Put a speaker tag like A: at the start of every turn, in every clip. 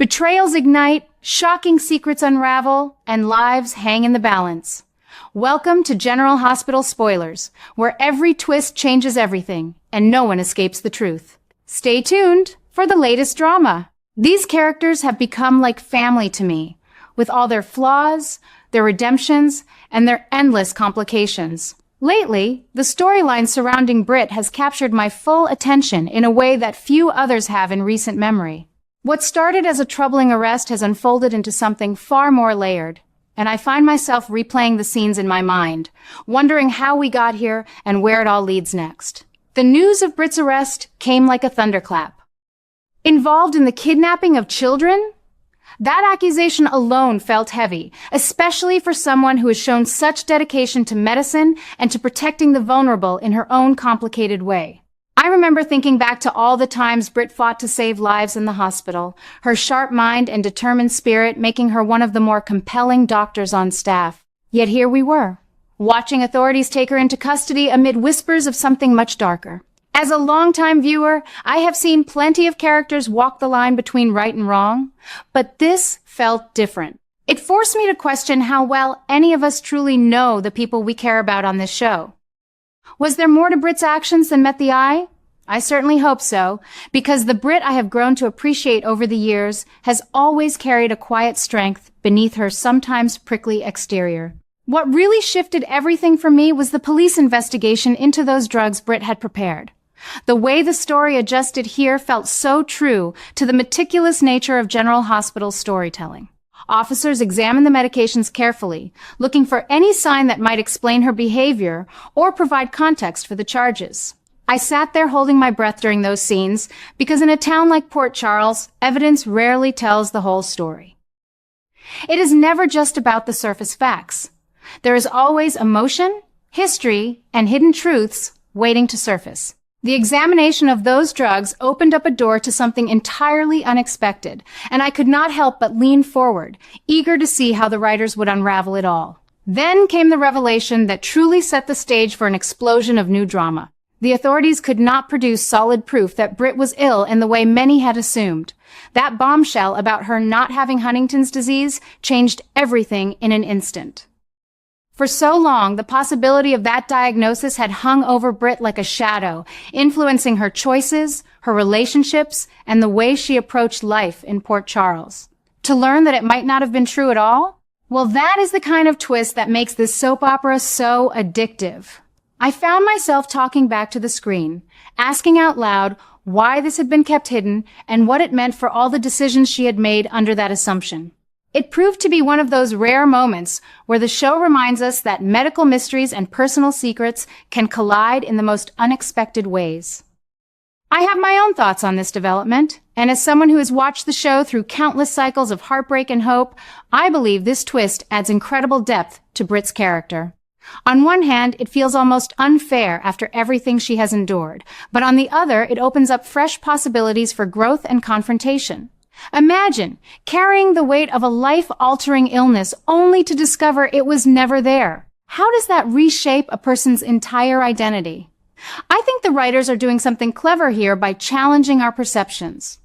A: Betrayals ignite, shocking secrets unravel, and lives hang in the balance. Welcome to General Hospital Spoilers, where every twist changes everything, and no one escapes the truth. Stay tuned for the latest drama. These characters have become like family to me, with all their flaws, their redemptions, and their endless complications. Lately, the storyline surrounding Britt has captured my full attention in a way that few others have in recent memory. What started as a troubling arrest has unfolded into something far more layered, and I find myself replaying the scenes in my mind, wondering how we got here and where it all leads next. The news of Britt's arrest came like a thunderclap. Involved in the kidnapping of children? That accusation alone felt heavy, especially for someone who has shown such dedication to medicine and to protecting the vulnerable in her own complicated way. I remember thinking back to all the times Britt fought to save lives in the hospital, her sharp mind and determined spirit making her one of the more compelling doctors on staff. Yet here we were, watching authorities take her into custody amid whispers of something much darker. As a longtime viewer, I have seen plenty of characters walk the line between right and wrong, but this felt different. It forced me to question how well any of us truly know the people we care about on this show. Was there more to Britt's actions than met the eye? I certainly hope so, because the Britt I have grown to appreciate over the years has always carried a quiet strength beneath her sometimes prickly exterior. What really shifted everything for me was the police investigation into those drugs Britt had prepared. The way the story adjusted here felt so true to the meticulous nature of General Hospital's storytelling. Officers examined the medications carefully, looking for any sign that might explain her behavior or provide context for the charges. I sat there holding my breath during those scenes because in a town like Port Charles, evidence rarely tells the whole story. It is never just about the surface facts. There is always emotion, history, and hidden truths waiting to surface. The examination of those drugs opened up a door to something entirely unexpected, and I could not help but lean forward, eager to see how the writers would unravel it all. Then came the revelation that truly set the stage for an explosion of new drama. The authorities could not produce solid proof that Britt was ill in the way many had assumed. That bombshell about her not having Huntington's disease changed everything in an instant. For so long, the possibility of that diagnosis had hung over Britt like a shadow, influencing her choices, her relationships, and the way she approached life in Port Charles. To learn that it might not have been true at all? Well, that is the kind of twist that makes this soap opera so addictive. I found myself talking back to the screen, asking out loud why this had been kept hidden and what it meant for all the decisions she had made under that assumption. It proved to be one of those rare moments where the show reminds us that medical mysteries and personal secrets can collide in the most unexpected ways. I have my own thoughts on this development, and as someone who has watched the show through countless cycles of heartbreak and hope, I believe this twist adds incredible depth to Britt's character. On one hand, it feels almost unfair after everything she has endured, but on the other, it opens up fresh possibilities for growth and confrontation. Imagine carrying the weight of a life-altering illness only to discover it was never there. How does that reshape a person's entire identity? I think the writers are doing something clever here by challenging our perceptions.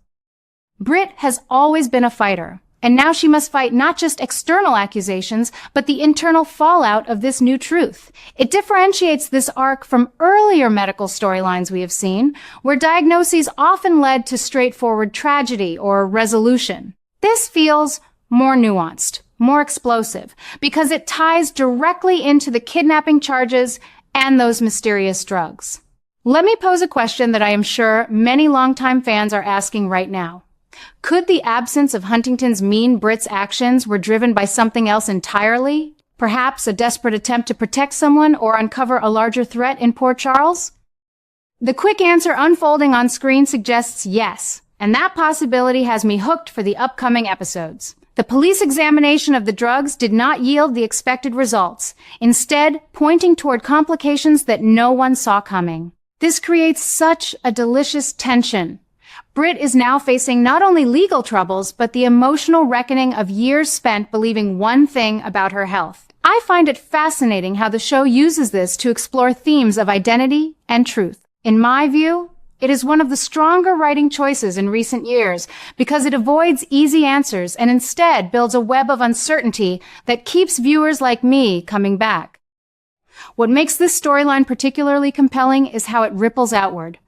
A: Britt has always been a fighter, and now she must fight not just external accusations, but the internal fallout of this new truth. It differentiates this arc from earlier medical storylines we have seen, where diagnoses often led to straightforward tragedy or resolution. This feels more nuanced, more explosive, because it ties directly into the kidnapping charges and those mysterious drugs. Let me pose a question that I am sure many longtime fans are asking right now. Could the absence of Huntington's mean Britt's actions were driven by something else entirely? Perhaps a desperate attempt to protect someone or uncover a larger threat in Port Charles? The quick answer unfolding on screen suggests yes, and that possibility has me hooked for the upcoming episodes. The police examination of the drugs did not yield the expected results, instead pointing toward complications that no one saw coming. This creates such a delicious tension. Britt is now facing not only legal troubles, but the emotional reckoning of years spent believing one thing about her health. I find it fascinating how the show uses this to explore themes of identity and truth. In my view, It is one of the stronger writing choices in recent years because it avoids easy answers and instead builds a web of uncertainty that keeps viewers like me coming back. What makes this storyline particularly compelling is how it ripples outward.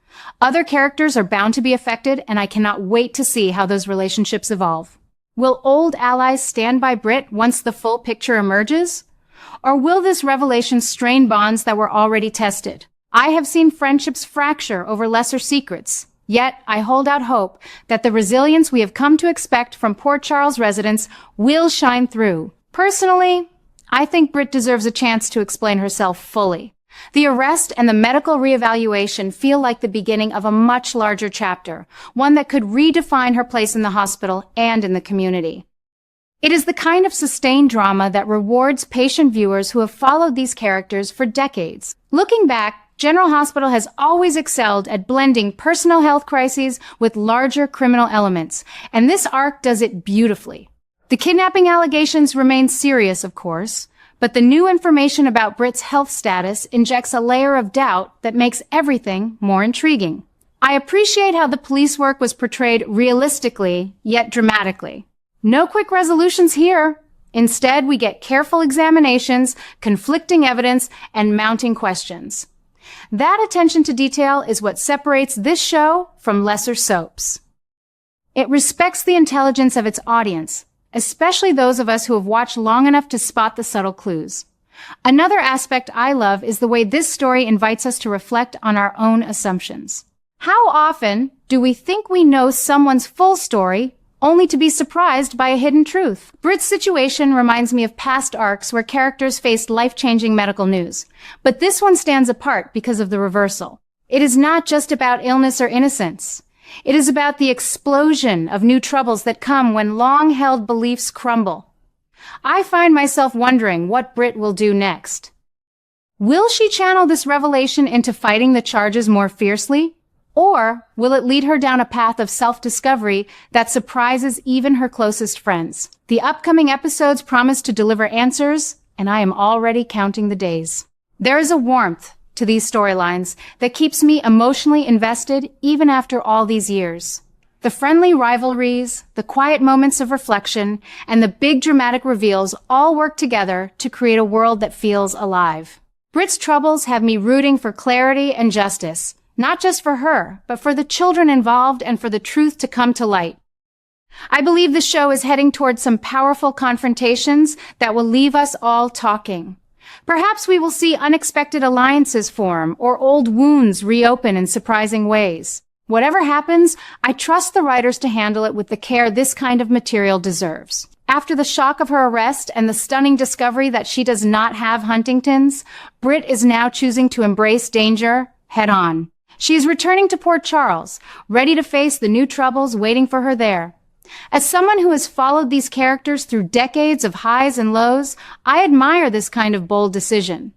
A: Other characters are bound to be affected, and I cannot wait to see how those relationships evolve. Will old allies stand by Britt once the full picture emerges? Or will this revelation strain bonds that were already tested? I have seen friendships fracture over lesser secrets, yet I hold out hope that the resilience we have come to expect from Port Charles residents will shine through. Personally, I think Britt deserves a chance to explain herself fully. The arrest and the medical reevaluation feel like the beginning of a much larger chapter, one that could redefine her place in the hospital and in the community. It is the kind of sustained drama that rewards patient viewers who have followed these characters for decades. Looking back, General Hospital has always excelled at blending personal health crises with larger criminal elements, and this arc does it beautifully. The kidnapping allegations remain serious, of course, but the new information about Britt's health status injects a layer of doubt that makes everything more intriguing. I appreciate how the police work was portrayed realistically, yet dramatically. No quick resolutions here. Instead, we get careful examinations, conflicting evidence, and mounting questions. That attention to detail is what separates this show from lesser soaps. It respects the intelligence of its audience, especially those of us who have watched long enough to spot the subtle clues. Another aspect I love is the way this story invites us to reflect on our own assumptions. How often do we think we know someone's full story only to be surprised by a hidden truth? Britt's situation reminds me of past arcs where characters faced life-changing medical news. But this one stands apart because of the reversal. It is not just about illness or innocence. It is about the explosion of new troubles that come when long-held beliefs crumble. I find myself wondering what Britt will do next. Will she channel this revelation into fighting the charges more fiercely? Or will it lead her down a path of self-discovery that surprises even her closest friends? The upcoming episodes promise to deliver answers, and I am already counting the days. There is a warmth to these storylines that keeps me emotionally invested even after all these years. The friendly rivalries, the quiet moments of reflection, and the big dramatic reveals all work together to create a world that feels alive. Britt's troubles have me rooting for clarity and justice. Not just for her, but for the children involved and for the truth to come to light. I believe the show is heading towards some powerful confrontations that will leave us all talking. Perhaps we will see unexpected alliances form or old wounds reopen in surprising ways. Whatever happens, I trust the writers to handle it with the care this kind of material deserves. After the shock of her arrest and the stunning discovery that she does not have Huntington's, Britt is now choosing to embrace danger head on. She is returning to Port Charles, ready to face the new troubles waiting for her there. As someone who has followed these characters through decades of highs and lows, I admire this kind of bold decision.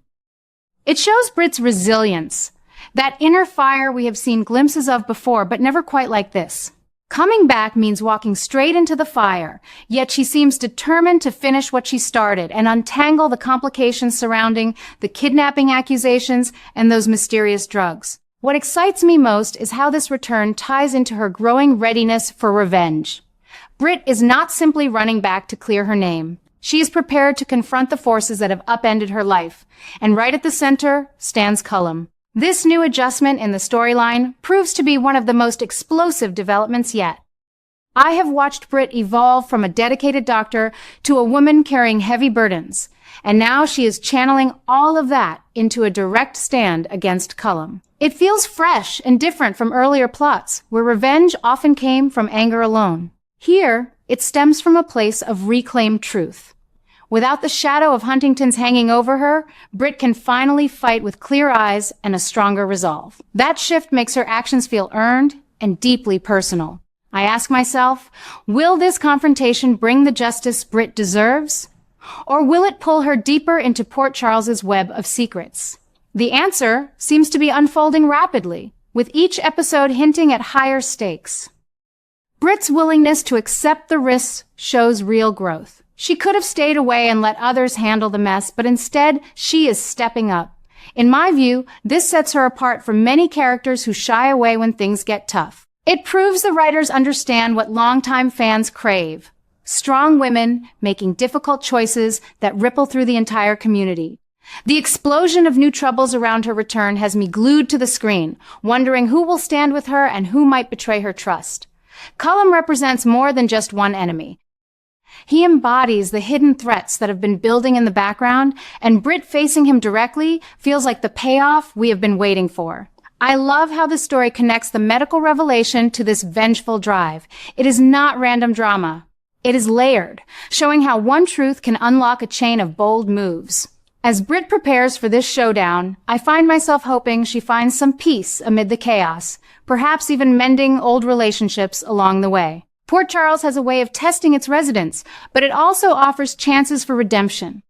A: It shows Britt's resilience, that inner fire we have seen glimpses of before, but never quite like this. Coming back means walking straight into the fire, yet she seems determined to finish what she started and untangle the complications surrounding the kidnapping accusations and those mysterious drugs. What excites me most is how this return ties into her growing readiness for revenge. Britt is not simply running back to clear her name. She is prepared to confront the forces that have upended her life. And right at the center stands Cullum. This new adjustment in the storyline proves to be one of the most explosive developments yet. I have watched Britt evolve from a dedicated doctor to a woman carrying heavy burdens. And now she is channeling all of that into a direct stand against Cullum. It feels fresh and different from earlier plots, where revenge often came from anger alone. Here, it stems from a place of reclaimed truth. Without the shadow of Huntington's hanging over her, Britt can finally fight with clear eyes and a stronger resolve. That shift makes her actions feel earned and deeply personal. I ask myself, will this confrontation bring the justice Britt deserves? Or will it pull her deeper into Port Charles's web of secrets? The answer seems to be unfolding rapidly, with each episode hinting at higher stakes. Britt's willingness to accept the risks shows real growth. She could have stayed away and let others handle the mess, but instead, she is stepping up. In my view, this sets her apart from many characters who shy away when things get tough. It proves the writers understand what longtime fans crave: strong women making difficult choices that ripple through the entire community. The explosion of new troubles around her return has me glued to the screen, wondering who will stand with her and who might betray her trust. Cullum represents more than just one enemy. He embodies the hidden threats that have been building in the background, and Britt facing him directly feels like the payoff we have been waiting for. I love how the story connects the medical revelation to this vengeful drive. It is not random drama. It is layered, showing how one truth can unlock a chain of bold moves. As Britt prepares for this showdown, I find myself hoping she finds some peace amid the chaos, perhaps even mending old relationships along the way. Port Charles has a way of testing its residents, but it also offers chances for redemption.